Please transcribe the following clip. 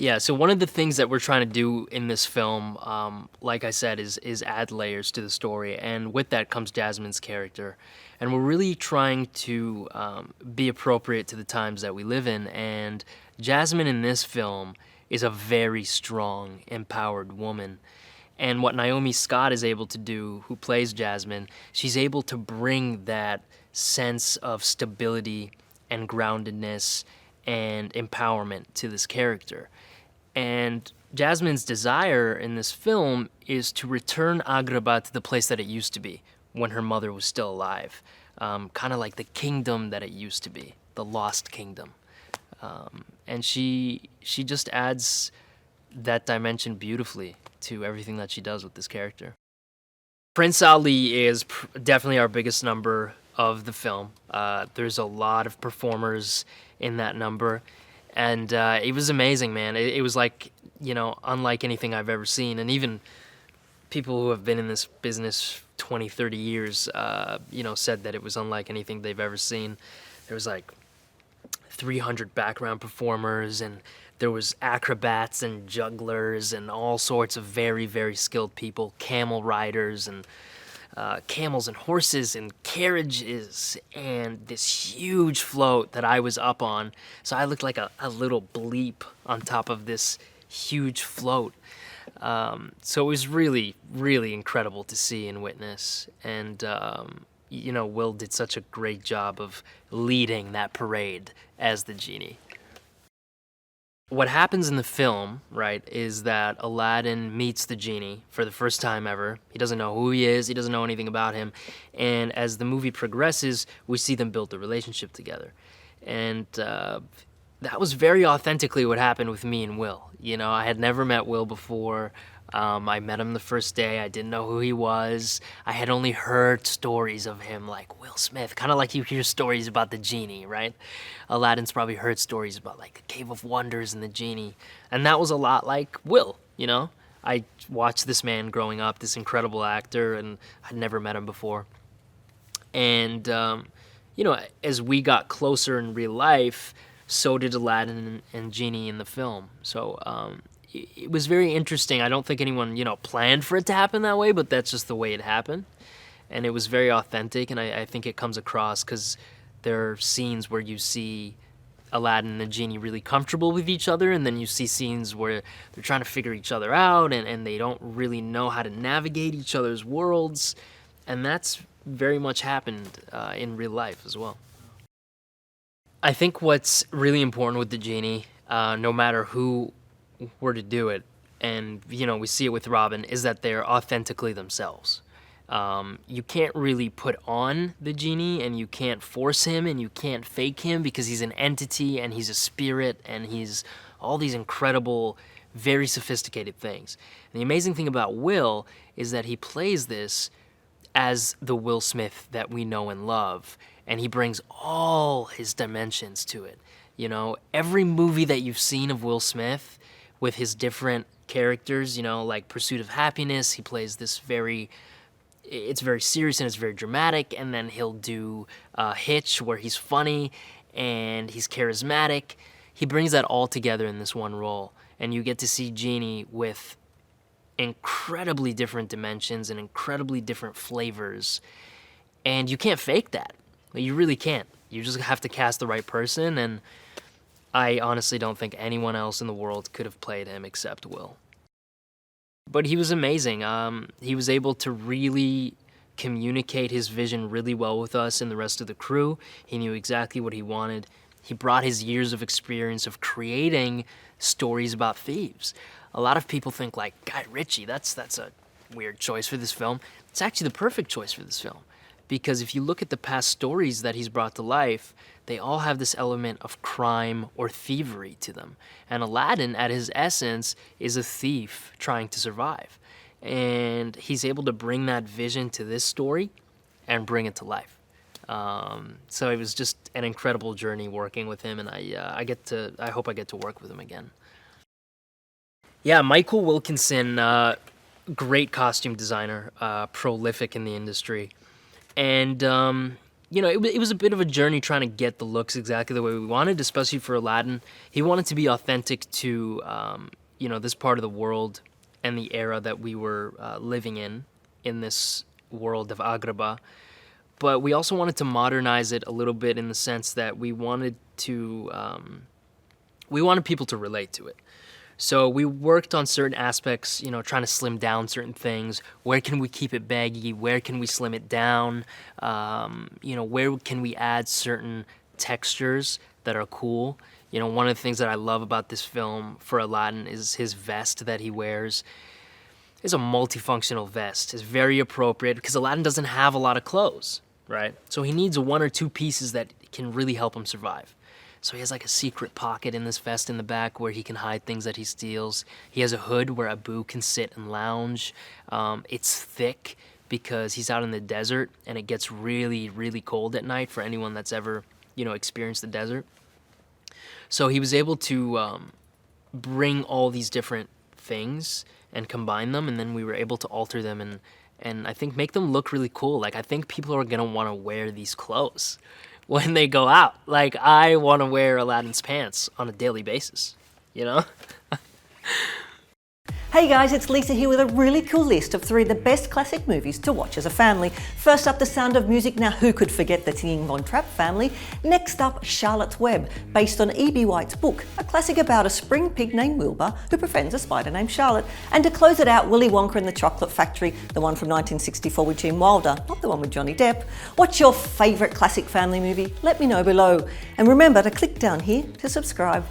Yeah, so one of the things that we're trying to do in this film, like I said, is add layers to the story, and with that comes Jasmine's character, and we're really trying to be appropriate to the times that we live in. And Jasmine in this film is a very strong, empowered woman. And what Naomi Scott is able to do, who plays Jasmine, she's able to bring that sense of stability and groundedness and empowerment to this character. And Jasmine's desire in this film is to return Agrabah to the place that it used to be when her mother was still alive. Kind of like the kingdom that it used to be, the lost kingdom. And she just adds that dimension beautifully to everything that she does with this character. Prince Ali is definitely our biggest number of the film. There's a lot of performers in that number, and it was amazing, man. It was like, unlike anything I've ever seen, and even people who have been in this business 20, 30 years, said that it was unlike anything they've ever seen. There was like 300 background performers, and there was acrobats and jugglers and all sorts of very, very skilled people, camel riders and camels and horses and carriages, and this huge float that I was up on. So I looked like a little bleep on top of this huge float. So it was really, really incredible to see and witness. And, Will did such a great job of leading that parade as the genie. What happens in the film, right, is that Aladdin meets the genie for the first time ever. He doesn't know who he is, he doesn't know anything about him. And as the movie progresses, we see them build a relationship together. And that was very authentically what happened with me and Will. I had never met Will before. I met him the first day. I didn't know who he was. I had only heard stories of him, like Will Smith, kind of like you hear stories about the genie, right? Aladdin's probably heard stories about like the Cave of Wonders and the genie, and that was a lot like Will. I watched this man growing up, this incredible actor, and I'd never met him before. And as we got closer in real life, so did Aladdin and Genie in the film. So it was very interesting. I don't think anyone, planned for it to happen that way, but that's just the way it happened. And it was very authentic, and I think it comes across because there are scenes where you see Aladdin and the Genie really comfortable with each other, and then you see scenes where they're trying to figure each other out, and they don't really know how to navigate each other's worlds. And that's very much happened in real life as well. I think what's really important with the Genie, no matter who were to do it, and we see it with Robin, is that they're authentically themselves. You can't really put on the Genie, and you can't force him, and you can't fake him, because he's an entity and he's a spirit and he's all these incredible, very sophisticated things. And the amazing thing about Will is that he plays this as the Will Smith that we know and love, and he brings all his dimensions to it. Every movie that you've seen of Will Smith with his different characters, like Pursuit of Happiness, he plays this it's very serious and it's very dramatic, and then he'll do Hitch, where he's funny and he's charismatic. He brings that all together in this one role, and you get to see Genie with incredibly different dimensions and incredibly different flavors, and you can't fake that. You really can't. You just have to cast the right person, and I honestly don't think anyone else in the world could have played him except Will. But he was amazing. He was able to really communicate his vision really well with us and the rest of the crew. He knew exactly what he wanted. He brought his years of experience of creating stories about thieves. A lot of people think like, Guy Ritchie, that's a weird choice for this film. It's actually the perfect choice for this film. Because if you look at the past stories that he's brought to life, they all have this element of crime or thievery to them. And Aladdin, at his essence, is a thief trying to survive. And he's able to bring that vision to this story and bring it to life. So it was just an incredible journey working with him, and I hope I get to work with him again. Yeah, Michael Wilkinson, great costume designer, prolific in the industry. And it was a bit of a journey trying to get the looks exactly the way we wanted, especially for Aladdin. He wanted to be authentic to, this part of the world and the era that we were living in this world of Agrabah. But we also wanted to modernize it a little bit in the sense that we wanted people to relate to it. So we worked on certain aspects, trying to slim down certain things. Where can we keep it baggy? Where can we slim it down? Where can we add certain textures that are cool? One of the things that I love about this film for Aladdin is his vest that he wears. It's a multifunctional vest. It's very appropriate because Aladdin doesn't have a lot of clothes, right? So he needs one or two pieces that can really help him survive. So he has like a secret pocket in this vest in the back where he can hide things that he steals. He has a hood where Abu can sit and lounge. It's thick because he's out in the desert and it gets really, really cold at night for anyone that's ever, experienced the desert. So he was able to bring all these different things and combine them, and then we were able to alter them and I think make them look really cool. Like, I think people are gonna want to wear these clothes when they go out. Like, I want to wear Aladdin's pants on a daily basis, Hey guys, it's Lisa here with a really cool list of 3 of the best classic movies to watch as a family. First up, The Sound of Music. Now, who could forget the Singing Von Trapp family? Next up, Charlotte's Web, based on E.B. White's book, a classic about a spring pig named Wilbur who befriends a spider named Charlotte. And to close it out, Willy Wonka and the Chocolate Factory, the one from 1964 with Gene Wilder, not the one with Johnny Depp. What's your favourite classic family movie? Let me know below. And remember to click down here to subscribe.